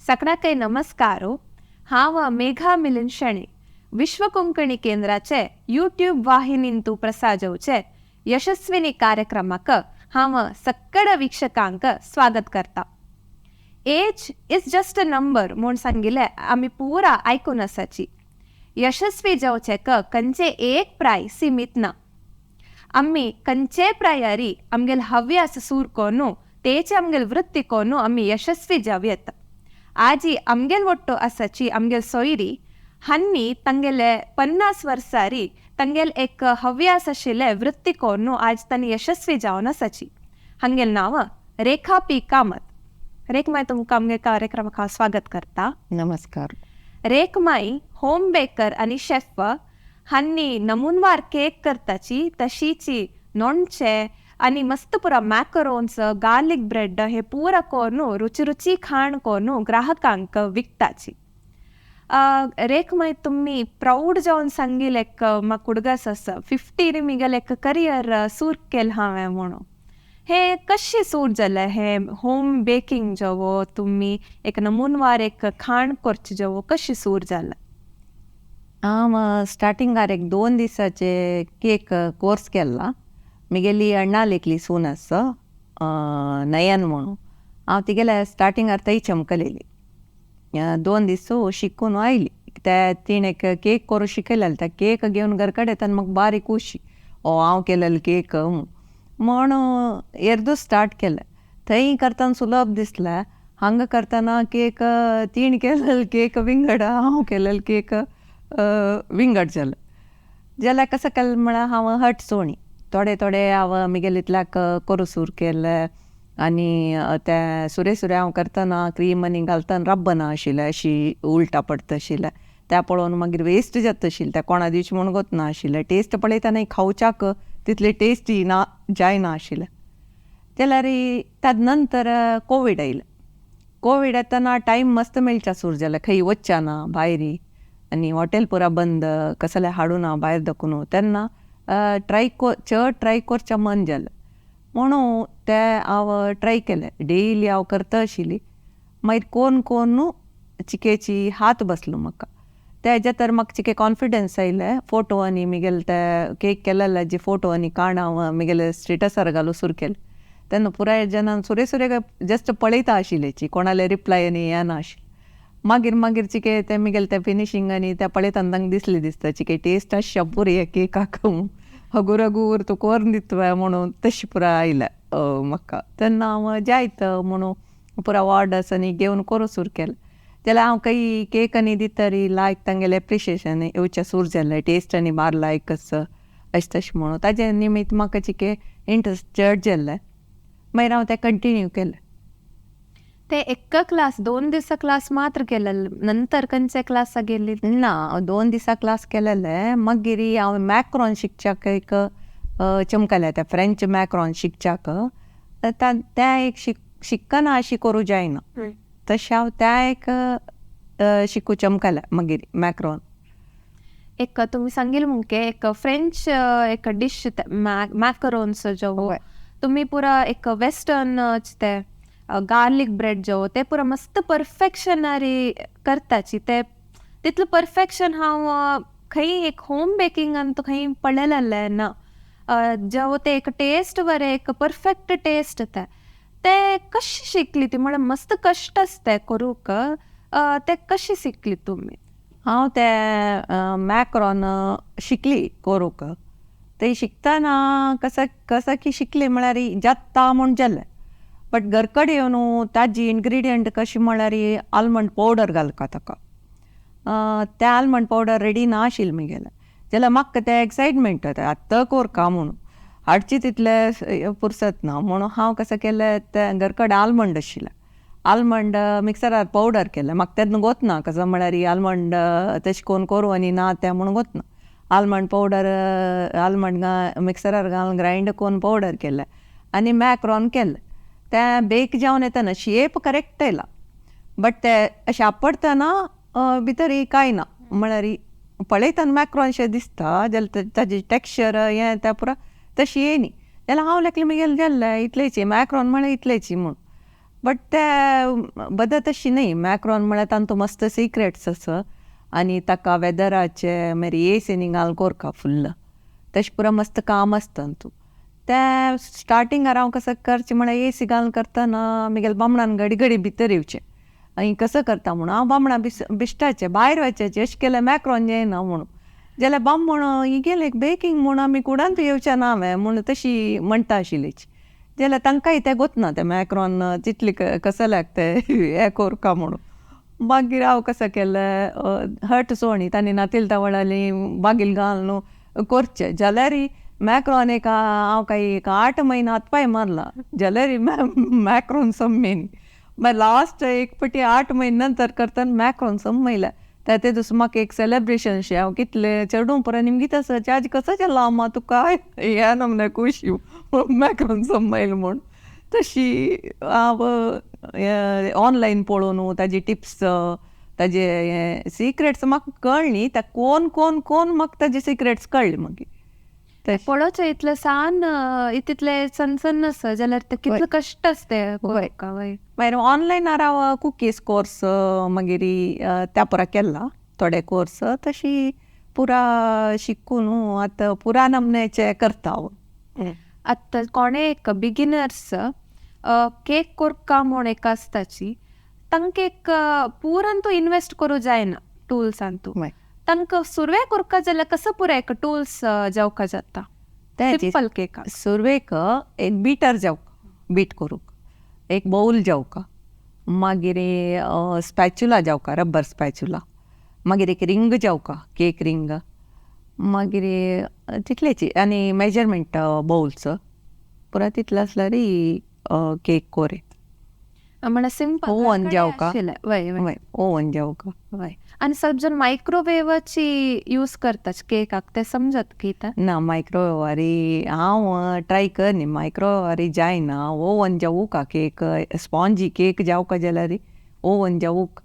सगळ्यांना काही नमस्कारो. हांव मेघा मिलिंद शेणे विश्व कोंकणी केंद्राचे यूट्यूब वाहिनींतू प्रसारवचे यशस्विनी कार्यक्रमाक हांव सक्कड वीक्षकांक स्वागत करता. Age is just a number म्हूण सांगिल्लें आमी पुरा आयकून आसाची. यशस्वी जावचेक खंयचे एक प्राय सीमित ना. आमी खंयचे प्रायारी आमगेल हव्यास सूर कोनू तेचे आमगेल वृत्ती कोनू आमी यशस्वी जावयेत. आजी आमगेल वट्टो आसाची आमगेल सोयरी हन्नी तांगेले 50 वर्सारी तांगेल एक हव्यास आशिल्ले वृत्ती कोनू आज तांणी यशस्वी जावन आसाची. हांगेल नांव रेखा पी कामत. रेखमाई तुमकां आमगे कार्यक्रमाक हांव स्वागत करता. नमस्कार. रेखमाई होम बेकर आनी शेफ. हन्नी नमुनवार केक करताची तशीची नोणचे आनी मस्त पुरा मॅकरोन्स गार्लिक ब्रेड हे पूरा कोनू रुची रुची खाण कोनू ग्राहकांक विकताची. रेखमाई तुम्ही प्राऊड जावन सांगिलेक म्हाका कुडगस आसा 50 मिगेल एक करियर सूर केल हांवें म्हणून. हे कशें सूट जालें हे होम बेकिंग जवो तुम्ही एक नमुनवार एक खाण करचे जवो कशें सूट जालें? हांव स्टार्टिंगार एक 2 दिसाचे केक कोर्स केल्ला. म्हगेली अण्णाल एकली सून आसा नयन म्हणून. हांव तिगेले स्टार्टिंगार थंय चमकलेली. 2 दीस शिकून आयली. तिणें एक केक करूं शिकयलेलें. त्या केक घेवन घरा कडेन येताना म्हाका बारीक उशी हांव केलेलो केक म्हूण एर्दूच स्टार्ट केलें. थंय करतना सुलभ दिसलें. हांगा करतना केक तीण केलेलो केक विंगड हांव केलेलो केक विंगड जाल्यार कशें केलें म्हळ्यार हांव हट सोणी थोडे हांव म्हगेले इतल्याक करूं सूर केलें. आनी ते सुरे हांव करतना क्रीम आनी घालतना रब्बना आशिल्लें अशी उलटा पडटा आशिल्लें. त्या पळोवन मागीर वेस्ट जाता आशिल्लें. त्या कोणा दिवचें म्हूण गोतना आशिल्लें. टेस्ट पळयतना खावच्याक तितले टेस्टी जायना आशिल्लें. जाल्यार ताजे नंतर कोवीड आयलें. कोवीड येतना टायम मस्त मेळच्या सूर जालें. खंय वच्चा ना भायरी आनी हॉटेल पुरा बंद कसले हाडूं ना भायर दाखून. तेन्ना चड ट्राय करचें मन जालें म्हणून ते हांव ट्राय केलें. डेली हांव करता आशिल्ली. मागीर कोण चिकेची हात बसलो म्हाका. तेजे तर म्हाका चिके कॉन्फिडन्स आयलें. फोटो आनी म्हगेले ते केक केलेले जे फोटो आनी काण हांव म्हगेले स्टेटसार घालूं सूर केलें. तेन्ना पुराय जनान सुरे जस्ट पळयता आशिल्लेची कोणाले रिप्लाय आनी येना आशिल्लें. मागीर चिके ते म्हगेले ते फिनिशींग आनी ते पळयतना तांकां दिसता चिके टेस्ट आसच्या पुरी हे केकाक हगूर तूं कोरून दितवे म्हणून तशी पुरा आयलें म्हाका. तेन्ना हांव जायत म्हणून पुरा ऑर्डर्स आनी घेवन करूं सूर केलें. जाल्यार हांव काही केक आनी दितरी लायक तांगेलें एप्रिशिएशन येवचें सूर जालें. टेस्ट आनी बार लायक अशें तशें म्हणून ताजे निमित्त म्हाका चिके इंट्रस्ट चड जाल्लें. मागीर हांव तें कंटिन्यू केलें. ते एक क्लास 2 दिसा क्लास मात्र केलेले नंतर खंयचे क्लास गेल्ली ना 2 दिसा क्लास केलेले. मागीर हांव मॅक्रोन शिकच्याक एक चमकलें. ते फ्रेंच मॅक्रोन शिकच्याक तें एक शिकना अशी करूं जायना. तशें हांव त्या एक शिकू चमकलें मागीर मॅक्रोन. एक तुम्ही सांगिल्लें मुखे एक फ्रेंच एक डिश मॅकरोन्स जो तुम्ही पुरा एक वेस्टर्न ते गार्लिक ब्रेड जो ते पुरा मस्त परफेक्शनारी करताची. ते तितलं परफेक्शन हांव खंय एक होम बेकिंगान तो खंय पळयलेलें ना. जो ते एक टेस्ट बरें एक परफेक्ट टेस्ट ते कशें शिकली ती म्हळ्यार मस्त कश्ट आसता करूंक. ते कशें शिकली तुमी? हांव ते मॅक्रोन शिकली करूंक. ते शिकतना कसं की शिकली म्हळ्यार जाता म्हूण जालें. बट घरा कडेन येवन ताजी इन्ग्रिडियंट कशी म्हळ्यार आल्मंड पावडर घालता ताका. ते आल्मंड पावडर रेडी ना आशिल्लें म्हगेलें. जाल्यार म्हाका ते एक्सायटमेंट आतां करता म्हणून हाडची तितले फुरसत ना म्हणून हांव कशें केलें ते घरा कडेन आल्मंड आशिल्ले. आल्मंड मिक्सरार पावडर केलें. म्हाका तेन्ना गोतना कसो म्हळ्यार आल्मंड तशें करूं आनी ना तें म्हणून गोतना. आल्मंड पावडर आल्मंड मिक्सरार घालून ग्रायंड करून पावडर केलें आनी मॅक्रोन केलें. तें बेक जावन येतना शेप करेक्ट येयला. बट ते अशें आपडतना भितर कांय ना म्हळ्यार पळयतना मॅक्रोन अशें दिसता जाल्यार ताजी टॅक्स्चर हें तें पुरा तशी येयनी. जाल्यार हांव लागलें म्हगेलें जाल्लें इतलेची मॅक्रोन म्हळ्यार इतलेची म्हूण. बट ते बद्द तशी न्ही मॅक्रॉन म्हळ्यार तांतू मस्त सिक्रेट्स आसा आनी ताका वेदराचे मागीर एसीनी घाल कोरका फुल्ल तशें पुरो मस्त काम आसता तांतू ते स्टार्टिंगार हांव कसं करचें म्हळ्यार एसी घालून करतना म्हगेले बामणान घडी घडी भितर येवचें आनी कसं करता म्हणून हांव बामणां बिश्टाचें भायर वचचें अशें केल्यार मॅक्रॉन येयना म्हणून जाल्यार बामण ही गेले बेकींग म्हूण आमी कुडांत येवचें ना हांवें म्हूण तशी म्हणटा आशिल्लीची जाल्यार तांकांय तें गोतना तें मॅक्रॉन तितली कसल्याक ते हें कोरका म्हणून मागीर हांव कसं केलें हट सोणी तांणी नातिल वळाली बागील घालून करचें जाल्यार मॅक्रॉन हांव एक 8 म्हयने हातपाय मारला जाल्यार मॅक्रॉन सम्मेन मागीर लास्ट एक पाटी 8 म्हयने नंतर करतना मॅक्रॉन सम्मयल्या ते दुस म्हाका एक सेलेब्रेशन शे हांव कितले चेडूं परा निमगीत आसा चार्ज कसो केला अम्मा तुका ह्या नमने खुशी मॅक्रॉन सम्मयल म्हूण तशी हांव ऑनलायन पळोवन ताजी टिप्स ताजे सिक्रेट्स म्हाका कळ्ळी ते कोण कोण कोण म्हाका ताजे सिक्रेट्स कळ्ळे मागीर पळोवचें इतलें सान तितलें सनसन आसा जाल्यार ते कितलें कश्ट आसता मागीर ऑनलायनार हांव कुकीज कोर्स मागीर त्या पुरा केला थोडे कोर्स तशी पुरा शिकून आतां पुरा नमनेचे करता हांव आतां कोणे एक बिगिनर्स केक कोरपा म्हूण एक आसताची तांकां एक पुरान तूं इन्वेस्ट करूं जायना टूल्सान तूं तांकां सुरवे कोरका जाल्यार कसो पुरो एक टूल्स जावका जाता सिंपल केक सुरवेक एक बिटर जावका बीट करूंक एक बाऊल जावका मागीर स्पॅच्युला जावका रब्बर स्पॅच्युला मागीर एक रिंग जावका केक रिंग मागीर तितलेची आनी मेजरमेंट बाउल्स पुरा तितले आसल्यार केक कोरे म्हळ्यार सिंपल ओवन जावका वय ओवन जावका वय आनी सब जण मायक्रोवेवाची यूज करतात केकाक ते समजत की ना मायक्रोवेवारी हांव ट्राय करनी मायक्रोवेवारी जायना ओवन जावूका केक स्पॉन्जी केक जावका जाल्यार ओवन जावूक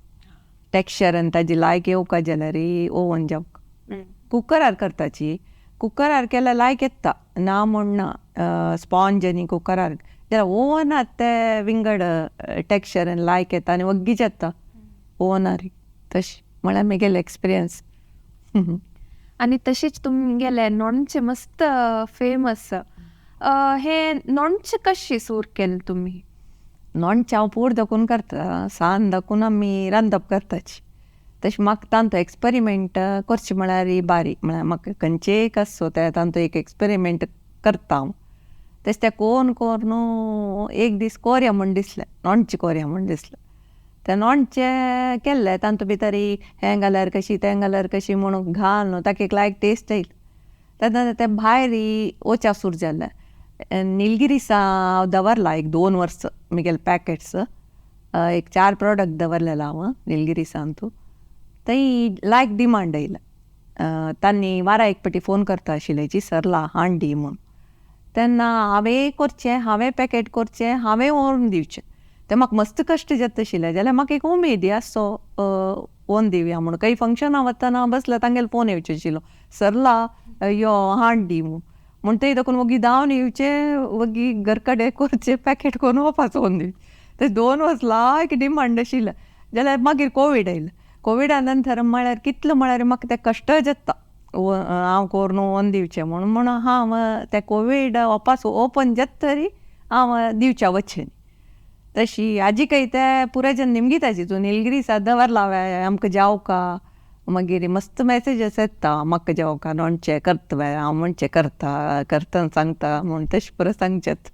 टेक्स्चर ताजी लायक येवका जाल्यार ओवन जावका कुकरार करताची कुकरार केल्यार लायक येता ना म्हण ना स्पॉन्ज आनी कुकरार जाल्यार ओवनात ते विंगड टेक्स्चर लायक येता आनी वग्गीच येता ओवनार तशें म्हळ्यार म्हगेले एक्सपिरियन्स आनी तशीच तुमगेले नोणचे मस्त फेमस हे नोणचे कशी सूर केले तुमी नोणचे हांव पूड दाखोवन करता सान दाखोवन आमी रांदप करताची तशें म्हाका तांतो एक्सपेरिमेंट करचें म्हळ्यार बारीक म्हळ्यार म्हाका खंयचे एक आसो ते तांतो एक एक्सपेरिमेंट करता हांव तशें तें कोण न्हू एक दीस कोरया म्हण दिसलें नोणचें कोरया म्हण दिसलें ते नोणचें केल्लें तांतू भितर हें घाल्यार कशी तें घाल्यार कशी म्हणून घाल न्हू ताका एक लायक टेस्ट येयली तेन्ना तें भायर ओच्या सूर जाल्लें निलगिरीसा हांव दवरला एक 2 वर्सां म्हगेले पॅकेट्स एक 4 प्रोडक्ट दवरलेलो हांव निलगिरीसांतू थंय लायक डिमांड येयला तांणी वारा एक पाटी फोन करता आशिल्लेची सरला हाड दी म्हूण तेन्ना हांवें करचें हांवें पॅकेट करचें हांवें व्हरून दिवचें तें म्हाका मस्त कश्ट जाता आशिल्लें जाल्यार म्हाका एक उमेद आसो व्हरून दिवया म्हणून खंय फंक्शनां वतना बसल्यार तांगेलो फोन येवचो आशिल्लो सरला यो हाड दी म्हूण थंय देखून वगी धांवन येवचें वगी घरकडेन करचें पॅकेट करून वपाचो व्हरून दिवचें ते 2 वर्स लायक डिमांड आशिल्लें जाल्यार मागीर कोवीड येयलें कोविडा नंतर म्हळ्यार कितलो म्हळ्यार म्हाका ते कश्ट जाता हांव करून व्हरून दिवचें म्हणून हांव तें कोवीड वपास ओपन जाता तरी हांव दिवच्या वचचें तशी आजीकय ते पुरायजन निमगीताची तूं निलगिरीसा दवरला आमकां जावका मागीर मस्त मॅसेजीस येता म्हाका जावका नोणचें करता हांव म्हणचें करता सांगता म्हूण तशें पुरो सांगचेत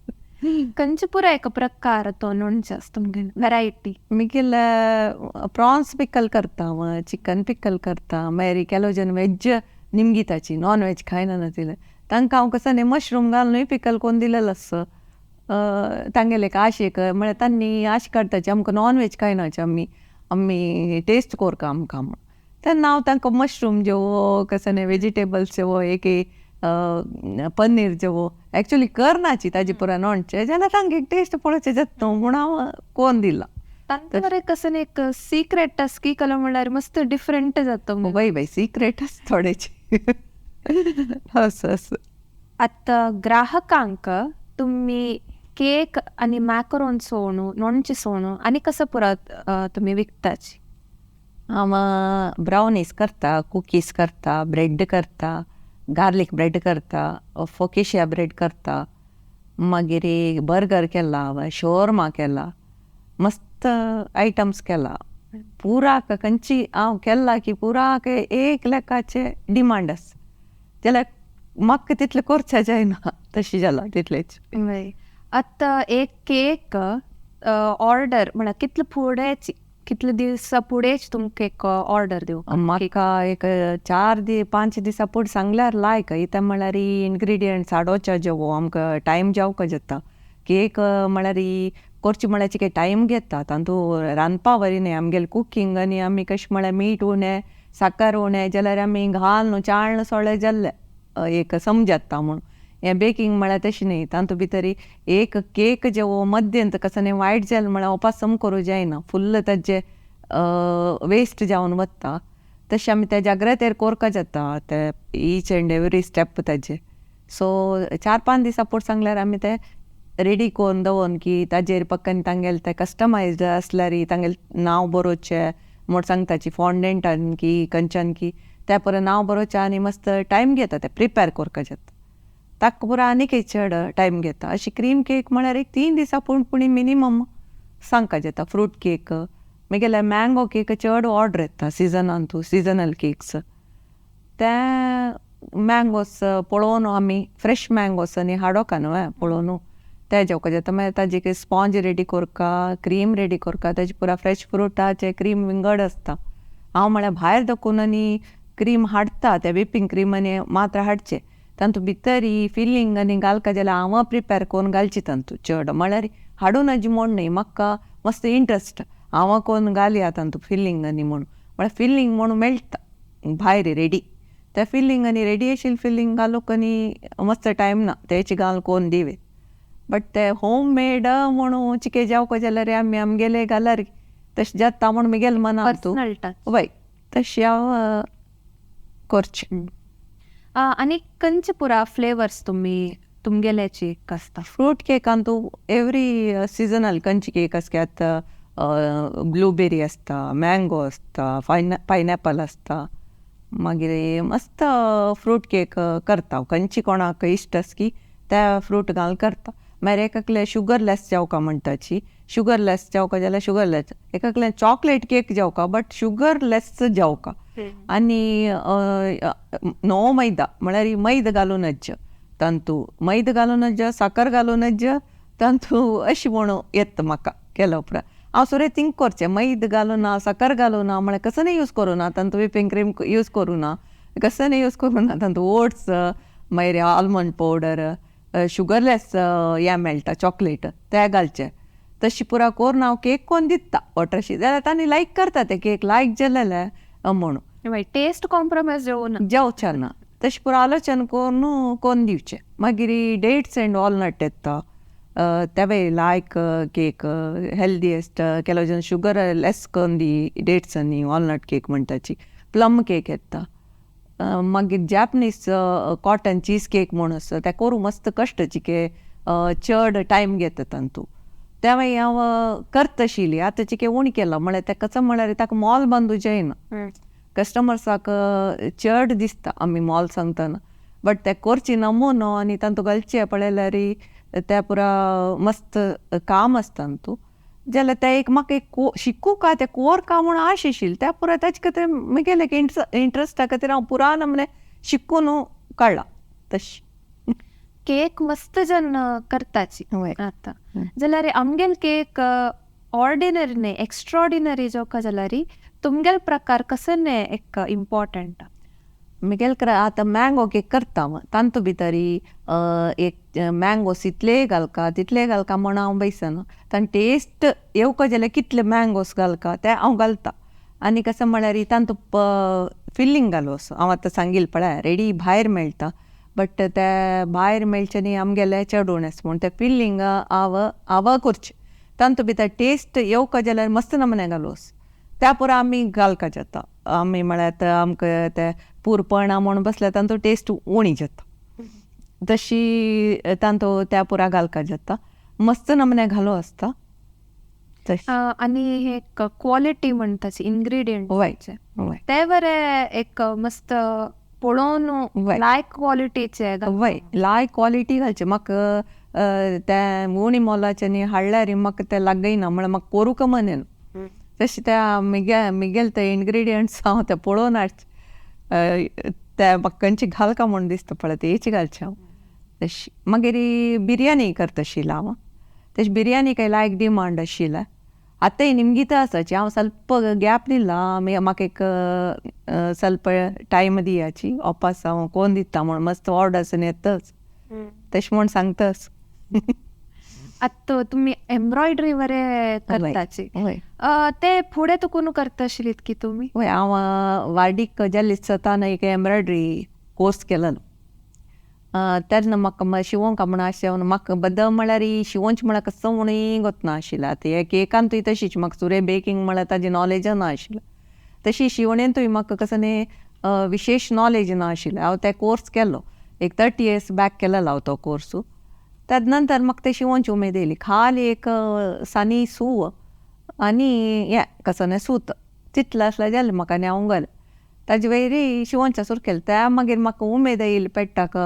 खंयचे पुरो एक प्रकार तो नोणचे आसता तुमगेले वेरायटी म्हगेले प्रॉन्स पिकल करता हांव चिकन पिकल करता मागीर केलो जन वेज निमगीताची नॉन वेज खायना नातिले तांकां हांव कसो न्ही मशरूम घालूनय पिकल कोरून दिलेलो आसता तांगेले एक आशेक म्हळ्यार तांणी आश काडटाची आमकां नॉन वेज खायनाचे आमी टेस्ट कोरका आमकां म्हूण तेन्ना हांव तांकां मशरूम जेवो कसो न्ही वेजिटेबल्स जेवो एक पनीर जेवो एक्चुली करनाची ताजी पुरा नोणचें जाल्यार तांकां एक टेस्ट पळोवचें जाता म्हूण हांव कोरून दिला तांचे बरें कसं एक सिक्रेट की कलो म्हळ्यार मस्त डिफरंट जाता बाय सिक्रेटच थोडेचे आतां ग्राहकांक तुमी केक आणि मॅकरोन सोणू लोणचे सोणू आणि कसं पुरा तुम्ही विकताची. हांव ब्रावनीज करता, कुकीज करता, ब्रेड करता, गार्लीक ब्रेड करता, फोकेशिया ब्रेड करता, मागीर बर्गर केला हांवें, शोर्मा केला, मस्त आयटम्स केला. पुराक खंयची हांव केला की पुराक एक लेकाचे डिमांड आसा जाल्यार म्हाका तितलें करचें जायना तशें जालां तितलेच. आतां एक केक ऑर्डर म्हणल्यार कितले फुडेंची कितले दिवसा फुडेंच तुमकां एक ऑर्डर दिवं. म्हाका एक 4-5 दिसां पुढे सांगल्यार लायक इता म्हळ्यार इन्ग्रिडियंट्स हाडोवचे जेवो आमकां टायम जावंक जाता. केक म्हळ्यार करची म्हळ्यार चिके टायम घेता तातूंत रांदपा वरी न्ही आमगेले कुकींग आनी आमी कशें म्हळ्यार मीठ उणें साकर उणें जाल्यार आमी घाल न्हू चाळण सोळें जाल्लें एक समजता म्हूण. हें बेकींग म्हळ्यार तशें न्ही तातूंत भितर एक केक जेवो मध्यंत कसो न्ही वायट जालें म्हळ्यार उपासम करूं जायना फुल्ल ताजें वेस्ट जावन वता. तशें आमी त्या जाग्रातेर कोरपा जाता ते ईच एंड एवरी स्टेप ताजें. सो 4-5 दिसां पुढे सांगल्यार आमी ते रेडी करून दवरून की ताजेर पक्कन तांगेले ते कस्टमायज्ड आसल्यार तांगेलें नांव बरोवचें म्हूण सांगताची फॉन्डेंटान की खंयच्यान की त्या परा नांव बरोवचें आनी मस्त टायम घेता ते प्रिपेर करपा जाता. ताका पुरो आनीक चड टायम घेता. अशी क्रीम केक म्हळ्यार एक 3 दिसां पुणी मिनिमम सांगपा जाता. फ्रूट केक मागीर मँगो केक चड ऑर्डर येता सिजनांतू सिजनल केक्स. ते मँगोस पळोवन आमी फ्रेश मँगोस आनी हाडोका न्हू पळोवन ते जेवका जाता. मागीर ताजे स्पॉन्ज रेडी करका क्रीम रेडी करका ताजे पुरा फ्रेश फ्रुटाचे क्रीम विंगड आसता. हांव म्हळ्यार भायर दखून आनी क्रीम हाडटा ते विपींग क्रीम आनी मात्र हाडचे तातूंत भितर फिलींग आनी घालका जाल्यार हांव प्रिपेर करून घालची तातूंत चड म्हळ्यार हाडून हाजी म्हूण न्ही म्हाका मस्त इंट्रस्ट हांव कोण घालया तातूंत फिलींग आनी म्हूण म्हळ्यार फिलींग म्हूण मेळटा भायर रेडी. त्या फिलींग आनी रेडी आशिल्ली फिलींग घालूंक आनी मस्त टायम ना तेची घाल कोण दिवे. बट ते होम मेड म्हणून चिके जावका जाल्यार आमी आमगेले घाल्यार तशें जाता म्हूण म्हगेलें मना तूं वय तशें हांव करचें. आणि खंयचे पुरा फ्लेवर्स तुम्ही तुमगेल्याची आसता. फ्रूट केकान तूं एवरी सिजनल खंयची केक आसता ब्लूबेरी आसता मँगो आसता पायनॅपल आसता मागीर मस्त फ्रूट केक करता खंयची कोणाक इश्ट आस की त्या फ्रूट घाल करता. मागीर एकाकले शुगरलेस जावका म्हणटाची शुगरलेस जावका जाल्यार शुगरलेस एकाकले चॉकलेट केक जावका बट शुगरलेस जावका. आनी नवो मैदा म्हळ्यार मैद घालूनच तांतू मैद घालूनच साकर घालूनच तांतू अशें म्हणून येता म्हाका केलो उपरांत. हांव सोरे थिंक करचें मैद घालून ना साकर घालूं ना म्हळ्यार कसो यूज करूं ना तांतू विपींग क्रीम यूज करूं ना कसो यूज करूं ना तांतू ओट्स मागीर आल्मंड पावडर शुगरलेस हें मेळटा चॉकलेट ते घालचें. तशी पुरा करून हांव केक कोन्न दिता ऑर्डरशी जाल्यार तांणी लायक करता ते केक लायक जालें म्हणून टेस्ट कॉम्प्रोमायज जावचें ना तशें पुरो आलोचन करून कोन्न दिवचें. मागीर डेट्स एंड वॉलनट येता तेवे लायक केक हेल्दीएस्ट केलो जन शुगर लेस करून दी डेट्स आनी वॉलनट केक म्हणटाची प्लम केक येता. मागीर जॅपनीज कॉटन चीज केक म्हूण आसा ते करूं मस्त कश्ट चिके चड टायम घेता तांतू त्या मागीर हांव करता आशिल्ली. आतां चिके उणी केला म्हळ्यार तें कशें म्हळ्यार ताका मॉल बांदूं जायना कस्टमर्साक चड दिसता आमी मॉल सांगतना बट ते करची नमो न्हू आनी तांतू घालचें पळयल्यार ते पुरा मस्त काम आसता तांतू जाल्यार ते एक म्हाका एक शिकूंक ते कोरका म्हूण आश आशिल्ली त्या पुरा ताचे खातीर म्हगेलें इंट्रस्टा खातीर हांव पुरा नमने शिकून काडला तशें. केक मस्त जन करताची आतां जाल्यार आमगेल केक ऑर्डिनरी न्ही एक्स्ट्रॉर्डिनरी जावका जाल्यार तुमगेल प्रकार कसो न्ही एक इम्पॉर्टंट. म्हगेल आतां मँगो केक करता तांतू भितर एक मँगोस इतले घालका तितले घालका म्हूण हांव बैसना तांणी टेस्ट येवका जाल्यार कितले मँगोस घालका ते हांव घालता. आनी कशें म्हळ्यार तांतू फिल्लींग घालोस हांव आतां सांगिल्लें पळय रेडी भायर मेळटा बट ते भायर मेळचे न्ही आमगेले चड उणेस म्हूण ते फिल्लींग हांव करचें तांतू भितर टेस्ट येवका जाल्यार मस्त नमने घालोस त्या पुरो आमी घालका जाता. आमी म्हळ्यार आमकां ते पुरपणा म्हूण बसल्यार तांतू टेस्ट उणी जाता तशी तांतू त्या पुरा घालका जाता. मस्त नमने घालो असता तश आणि हे क्वालिटी म्हणटाची इन्ग्रेडियंट वय वय ते बरे एक मस्त पळोवन वय. लायक क्वालिटीचे वय लाय क्वालिटी घालचे म्हाका ते मोणी मोलाचे न्ही हाडल्यार म्हाका ते लागयना म्हळ्यार म्हाका पोरूक मनेन तशें त्या मिगेल ते इंग्रेडियंट्स हांव ते पळोवन हाडचे ते म्हाका खंयची घालका म्हूण दिसता पळय तेची घालचे हांव तशी मागीर बिर्याणी करता आशिल्लो हांव तशी बिर्याणीक लायक डिमांड आशिल्लें आतांय निमगीत आसाची हांव ಸ್ವಲ್ಪ गॅप दिला म्हाका एक ಸ್ವಲ್ಪ टायम दियाची वापस हांव कोण दिता म्हूण मस्त ऑर्डर्स येतच तशें म्हूण सांगतास आता तुम्ही एम्ब्रॉयडरी वरे करताची ते फुडें तुकून करता आशिल्लीत की तुम्ही वय हांव वाडीक जेन्ना सताना एक एम्ब्रॉयडरी कोर्स केलेलो तेन्ना म्हाका शिवंक म्हण आशें म्हाका बद्दल म्हळ्यार शिवंच म्हळ्यार कसो म्हणून गोतना आशिल्लें आतां हे केकांतूय तशीच म्हाका सुरे बेकींग म्हळ्यार ताजी नॉलेज ना आशिल्लें तशी शिवणेंतूय म्हाका कसो न्ही विशेश नॉलेज ना आशिल्लें हांव ते कोर्स केलो एक 30 years बॅक केलेलो हांव तो कोर्सू त्यात नंतर म्हाका ते शिवंची उमेद येयली खाली एक सानी सूव आनी हें कसो न्ही सूत चितलें आसलें जालें म्हाका आनी हांव गेलें ताजे वयरी शिवंचा सुरू केलें त्या मागीर म्हाका उमेद येयली पेट्टाक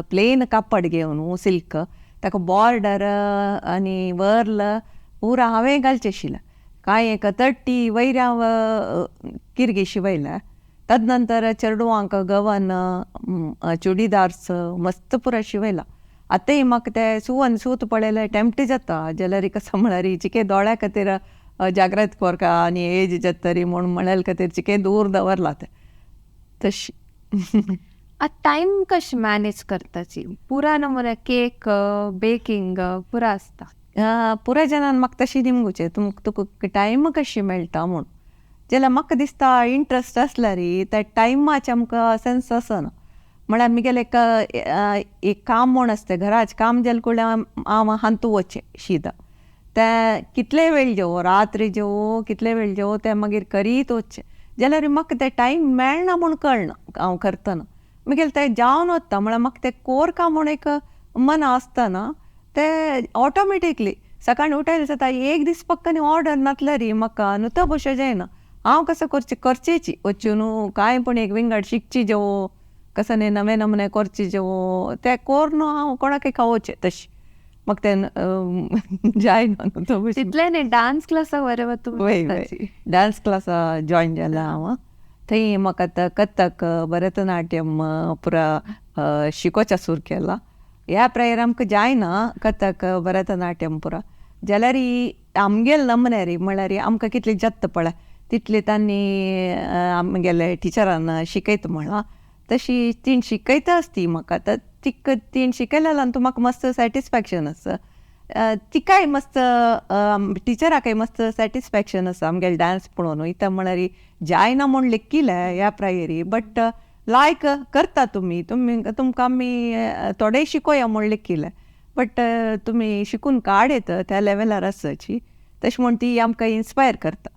प्लेन कापड घेवन सिल्क ताका बॉर्डर आनी वर्ल पुरा हांवें घालचें आशिल्लें कांय एक 30 वयर हांव किरगी शिवयल्या ताज नंतर चेडवांक गवन चुडीदार्स मस्त पुरा शिवयला आतांय म्हाका ते सुवन सूत पळयलें टेम्प्ट जाता जाल्यार कसो म्हळ्यार चिके दोळ्या खातीर जागृत कोरका आनी एज जातरी म्हूण म्हळ्यार खातीर चिके दूर दवरला ते तशी टायम कशी मॅनेज करताची पुरा नमुने केक बेकिंग पुरा आसता पुराय जाणान म्हाका तशी निमगुचे तुका टायम कशी मेळटा म्हूण जाल्यार म्हाका दिसता इंट्रस्ट आसल्यार त्या टायमाचे आमकां सेन्स आसना म्हळ्यार मिगेले एक काम म्हूण आसता घराचें काम जालें कडल्यान हांव हांतू वचचें शीत ते कितले वेळ जेवो रात्री जेवो कितले वेळ जेवो ते मागीर करीत वचचें जाल्यार म्हाका ते टायम मेळना म्हूण कळना हांव करतना मुगेल ते जावन वता म्हळ्यार म्हाका ते कोरका म्हूण एक मन आसतना ते ऑटोमॅटिकली सकाळीं उठयलें जाता एक दीस पक्कानी ऑर्डर नासल्यार म्हाका नुतो बशें जायना हांव कसो करचेची वचून कांय पूण एक विंगड शिकची जेवो कसो न्ही नवे नमुने करची जेवो ते कोरनो हांव कोणाकय खावोचें तशी म्हाका ते जायना नुतो बशें तितले न्ही डान्स क्लासाक वरे वय डान्स क्लासा जॉयन जाला हांव थंय म्हाका आतां कथक भरतनाट्यम पुरा शिकोवचा सुरू केला ह्या प्रायर आमकां जायना कथक भरतनाट्यम पुरा जाल्यार आमगेले नमने म्हळ्यार आमकां कितले जत्त पळय तितले तांणी आमगेले टिचरान शिकयता म्हणला तशी तीन शिकयताच ती म्हाका आतां तीन शिकयलेल्यान तूं म्हाका मस्त सॅटिस्फॅक्शन आसा तिकाय मस्त टिचराकय मस्त सॅटिस्फॅक्शन आसा आमगेले डान्स पळोवन वयता म्हळ्यार जायना म्हूण लेखिल्लें ह्या प्रायरी बट लायक करता तुमकां आमी थोडेय शिकोया म्हूण लेखिल्लें बट तुमी शिकून काडयत त्या लेवलार आसाची तशें म्हूण ती आमकां इन्स्पायर करता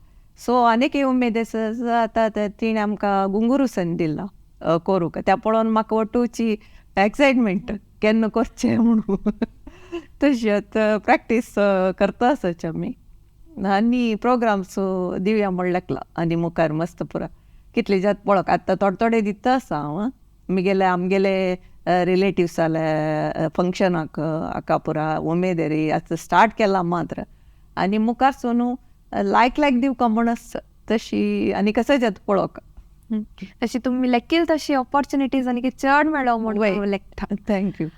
सो आनीकय उमेद आसा आतां तिणें आमकां गुंगुरू सन दिला करूंक त्या पळोवन म्हाका वटूची एक्सायटमेंट केन्ना करचें म्हणून तशी आतां प्रॅक्टीस करता आसाच आमी आनी प्रोग्राम्स दिवया म्हूण लेखला आनी मुखार मस्त पुरा कितले जात पळोवक आतां थोडे दिता आसा हांव आमगेले रिलेटिव्स जाले फंक्शनाक हाका पुरा उमेद रे आतां स्टार्ट केला मात्र आनी मुखार सोनू लायक दिवका म्हूण आसा तशी आनी कसो जाता पळोवक तशी तुम्ही लेखील तशी ऑपॉर्च्युनिटीज आनी चड मेळो म्हणून लेखता थँक्यू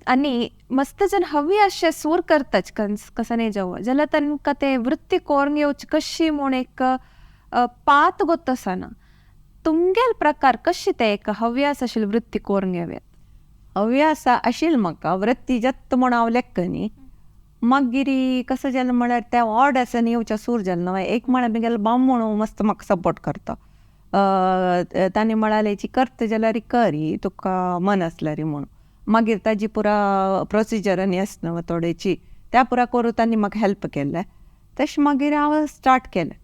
आनी मस्त जन हवी अशें सूर करताच कसं नाही जेवो जाल्यार तांकां ते वृत्ती कोरून येवची कशी म्हूण एक पात गोत आसना तुमगेल प्रकार कशी ते एक हव्यास आशिल्ली वृत्ती कोरून घेव्यात हव्यास आशिल्ली म्हाका वृत्ती जत्त म्हूण हांव लेखता न्ही मागीर कसो जालें म्हळ्यार त्या ऑर्डर्सान येवच्या सूर जालें न्हय एक म्हळ्यार म्हगेलो बामण मस्त म्हाका सपोर्ट करता तांणी म्हळ्यार हेची करता जाल्यार कर तुका मन आसल्यार म्हणून मागीर ताजी पुरा प्रोसिजर आनी आसना थोडेची त्या पुरा करून तांणी म्हाका हेल्प केलें तशें मागीर हांव स्टार्ट केलें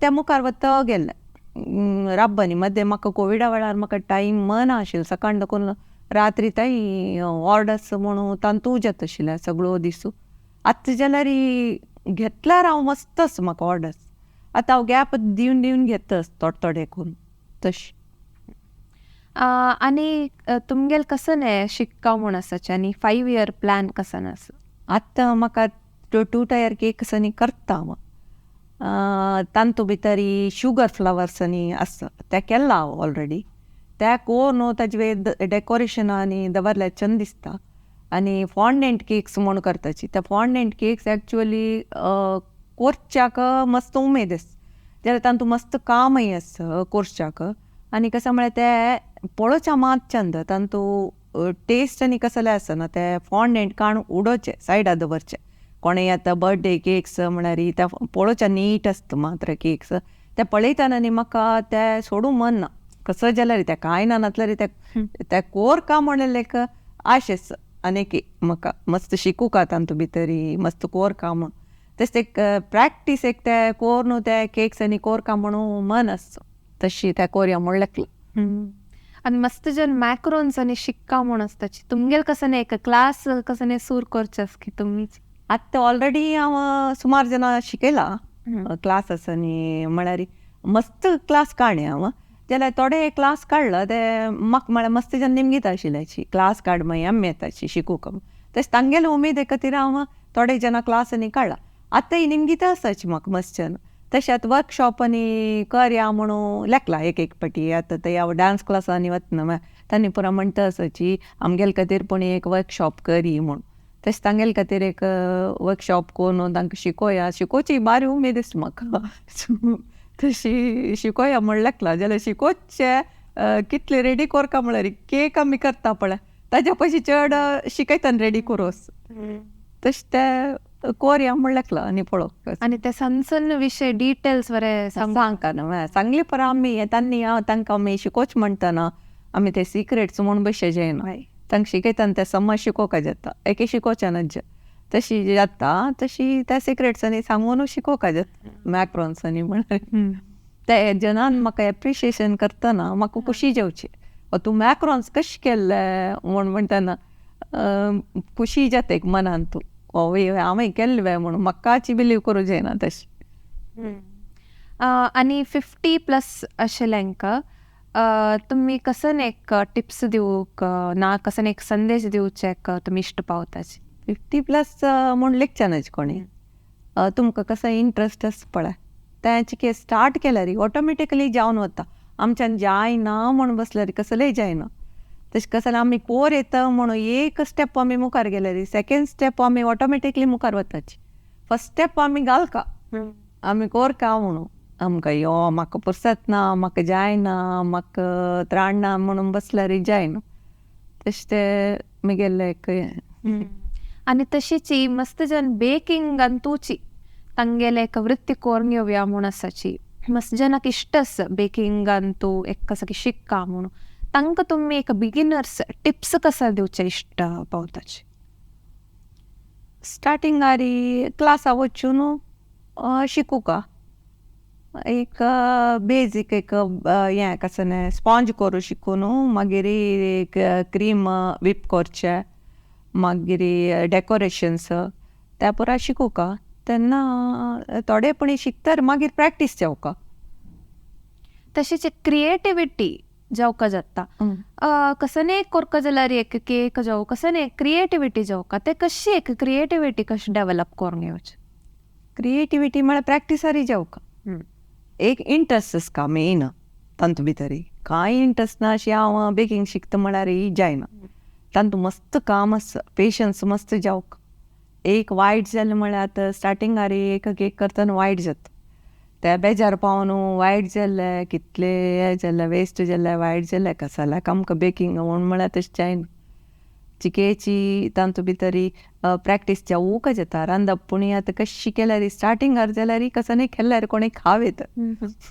त्या मुखार वता गेलें राब्बांनी मदें म्हाका कोविडा वेळार म्हाका टायम ना आशिल्लो सकाळ देखून रात्री ताई ऑर्डर्स म्हणून तांतूच येता आशिल्ले सगळो दिसू. आतां जाल्यार घेतल्यार हांव मस्तच म्हाका ऑर्डर्स. आतां हांव गॅप दिवन दिवन घेतस थोडे करून तशें. आणि तुमगेल कसं नाही शिक्का म्हूण आसाचे आनी 5 year प्लॅन कसं आसा? आतां म्हाका 2 टायर केक्स आनी करता हांव. तांतू भितर शुगर फ्लावर्स आनी आसा ते केला हांव ऑलरेडी. ते कोर न्हू ताजे वे डेकोरेशन आनी दवरल्यार छंद दिसता. आनी फॉन्डेंट केक्स म्हूण करताची. ते फॉन्डेंट केक्स एक्चुअली कोरच्याक मस्त उमेद आसा. जाल्यार तांतू मस्त कामय आसा कोरच्याक. आनी कशें म्हळ्यार ते पळोवच्या मात छंद. तांतू टेस्ट आनी कसले आसना ते फॉन्डेंट काडून उडोवचे सायडा दवरचे. कोणें आतां बर्थडे केक्स म्हळ्यार ते पळोवच्या नीट आसता मात्र केक्स. ते पळयतना न्ही म्हाका ते सोडूंक मन ना. कसं जाल्यार ते कांय ना नातल्यार ते कोर काम म्हणल्यार लायक आशेस आनीक म्हाका मस्त शिकूंक तांतू भितर मस्त कोर काम म्हणून. तशें एक प्रॅक्टीस एक ते कोर न्हू ते केक्स आनी कोर काम म्हणून मन आसता. तशी ते कोरया म्हणलें. आणि मस्त जन मॅक्रोन्स आणि शिक्का म्हूण आसताची. तुमगेल कसं नाही एक क्लास कसं नाही सूर करचेस की तुम्हीच? आतां ऑलरेडी हांव सुमार जाणां शिकयला क्लासस आनी म्हळ्यार मस्त क्लास काडले हांव. जाल्यार थोडे क्लास काडला ते म्हाका म्हळ्यार मस्त जन निमगीत आशिल्ल्याची क्लास काड मागीर आमी येताची शिकूंक. तशें तांगेले उमेद खातीर हांव थोडे जाणां क्लास आनी काडला. आतां निमगीत आसाची म्हाका मस्त जन. तशें आतां वर्कशॉप आनी करया म्हणून लेखला एक पाटी. आतां थंय हांव डान्स क्लासांनी वतना तांणी पुरा म्हणटा आसाची आमगेले खातीर पूण एक वर्कशॉप करी म्हूण. तशें तांगेले खातीर एक वर्कशॉप करून तांकां शिकोया. शिकोवची बारी उमेद आसा म्हाका. तशी शिकोया म्हण लेखला. जाल्यार शिकोवचे कितले रेडी कोरका म्हळ्यार केक आमी करता पळय ताज्या पयशी चड शिकयता रेडी करूस. तशें ते कोरया म्हण लेखला आनी पळोवप. आणि ते सनसन विशय डिटेल्स बरें सांगता न्हू सांगली पर आमी तांणी तांकां आमी शिकोवचे म्हणटना आमी ते सिक्रेट्स म्हूण बशे जायना. तांकां शिकयतना ते समज शिकोवका जाता. एके शिकोवचे ना तशी जाता तशी त्या सिक्रेट्सांनी सांगून शिकोवका जाता. मॅक्रोन्सांनी म्हळ्यार ते जनान म्हाका एप्रिशिएशन करतना म्हाका खुशी जेवची. तूं मॅक्रोन्स कशें केल्ले म्हूण म्हणटना खुशी जाता एक मनान. तूं हांवें केल्ले म्हणून म्हाकाची बिलीव करूं जायना तशें. आणि 50+ आशिल्ल्यांका तुम्ही कसं एक टिप्स दिवूंक ना कसं एक संदेश दिवचे तुम्ही इश्ट पावताचे? 50+ म्हूण लिखचनाच कोणी. तुमकां कसो इंट्रस्ट आसा पळय तें के स्टार्ट केल्यार ऑटोमॅटिकली जावन वता. आमच्यान जायना म्हूण बसल्यार कसलेंय जायना. तशें कसं आमी कोर येता म्हणून एक स्टेप आमी मुखार गेल्यार सेकेंड स्टेप आमी ऑटोमॅटिकली मुखार वताची. फर्स्ट स्टेप आमी घालका आमी कोरका म्हणून. आमकां यो म्हाका फुरसत ना म्हाका जायना म्हाका त्राण ना म्हणून बसल्यार जायना. तशें ते म्हगेलें एक. आणि तशीच मस्त जन बेकिंगान तुची तांगेले एक वृत्ती कोरून घेवया म्हूण आसाची. मस्त जनाक इश्ट आसा बेकिंगान तूं एक कसं की शिक्का म्हणून. तांकां तुमी एक बिगिनर्स टिप्स कसा दिवचे इश्ट पावताचे? स्टार्टिंगार क्लासा वचून शिकूका. एक बेजीक एक हें कशें स्पॉंज करूं शिकून मागीर एक क्रीम व्हीप करचें मागीर डेकोरेशन्स ते पुरा शिकूका. तेन्ना थोडेपणी शिकता मागीर प्रॅक्टीस जावका. तशीच क्रिएटिविटी जावका जाता. कसं एक कोरका जाल्यार एक केक जावं कसं एक क्रिएटिविटी जावका. ते कशी एक क्रिएटिविटी कशी डेव्हलप करून घेवचे? क्रिएटिविटी म्हळ्यार प्रॅक्टिसारी जावका. एक इंट्रस्ट आसका मेन तांतू भितर. कांय इंट्रस्ट ना अशी हांव बेकिंग शिकता म्हळ्यार जायना. तांतू मस्त काम आसा पेशन्स मस्त जावका. एक वायट जालें म्हळ्यार आतां स्टार्टिंगार एक केक करतना वायट जाता. ते बेजार पावन वायट जाल्ले कितले हें जाल्ले वेस्ट जाल्ले वायट जाल्ले कसल्याक आमकां बेकिंग म्हूण म्हळ्यार तशें जायना. चिकेची तांतू भितर प्रॅक्टीस जावूंक जाता. रांदप पूण आतां कशी केल्यार स्टार्टिंगार जाल्यार कसं केल्यार कोणी खाव येता.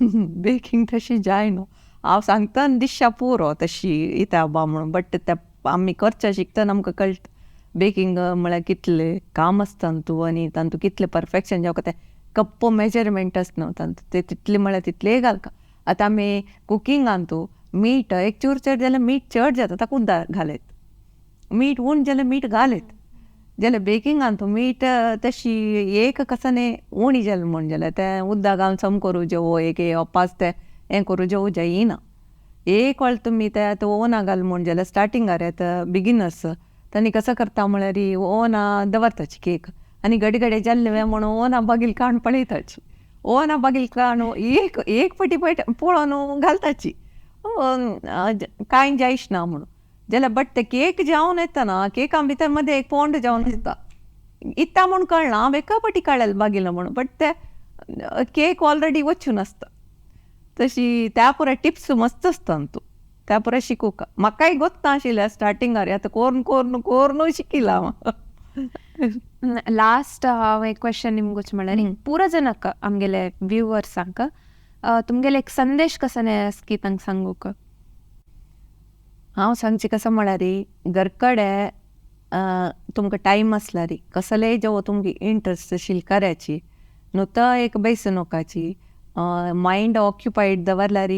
बेकिंग तशी जायना. हांव सांगता दिश्या पुरो तशी येता बा म्हणून. बट ते आमी करचें शिकतना आमकां कळटा बेकिंग म्हळ्यार कितलें काम आसता तांतू आनी तांतू कितलें परफेक्शन जावका. ते कप्प मेजरमेंट आसना तांतू ते तितले म्हळ्यार तितले घालका. आतां आमी कुकिंगान तूं मीठ एक चूर चड जाल्यार मीठ चड जाता ताका उदक घालयत मीठ उण जाल्यार मीठ घालयत जाल्यार बेकिंगान तूं मीठ तशी एक कसाने उणी जालें म्हण जाल्यार तें उदक घालून सम करूं जेवो एक पांच ते हें करूं जेवू जायना एक वेळ तुमी ते आतां ओवना घाल म्हण जाल्यार स्टार्टिंगार येता बिगिनर्स तांणी कसं करता म्हळ्यार ओवना दवरताची केक आनी घडे घडे जाल्ले म्हणून ओवना बागील काडून पळयताची ओवना बागील काडून एक फाटी पळोवन घालताची कांय जायच ना म्हणून जाल्यार बट ते केक जावन येता ना केका भितर मध्ये एक पोंड जावन येता इत्ता म्हूण कळना हांव एका फाटी काडलें बागिलो म्हणून बट ते केक ऑलरेडी वचून आसता तशी त्या पुरा टिप्स मस्त आसता तूं त्या पुरा शिकूंक म्हाकाय गोत नाशिल्लें स्टार्टिंगार आतां कोरून कोरून कोरून शिकिला हांव लास्ट हांव एक क्वेश्चन निमगूच म्हळ्यार पुरो जनक आमगेले व्ह्युअर्सांक तुमगेले एक संदेश कसो की तांकां सांगूक हांव सांगचें कसं म्हळ्यार घरकडे तुमकां टायम आसला री कसलेय जेवो तुमगे इंट्रस्ट आशिल्ली कराची नुता एक बेसनोकाची मायंड ऑक्युपायड दवरल्यार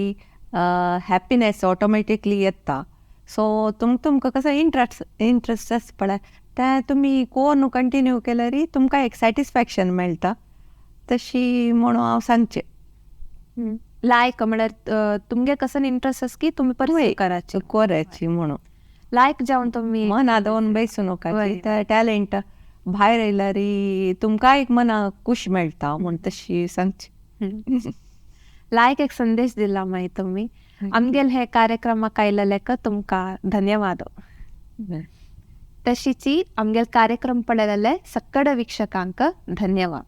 हॅपिनेस ऑटोमॅटिकली येता सो तुमकां कसो इंट्रस्ट आसा पळय तें तुमी कोन्न कंटिन्यू केल्यार तुमकां एक सॅटिस्फॅक्शन मेळटा तशी म्हणून हांव सांगचें लायक म्हळ्यार तुमगे कसं इंट्रस्ट आसा की तुमी परत कराची म्हणून लायक जावन तुमी मना दोन बेसनोकाची त्या टॅलेंट भायर येयल्यार तुमकां एक मना खूश मेळटा म्हूण तशी सांगची लायक एक संदेश दिला मागीर तुमी आमगेल हे कार्यक्रमाक आयलेलेक तुमकां धन्यवाद तशीच आमगेल कार्यक्रम पळयलेले सक्कड वीक्षकांक धन्यवाद.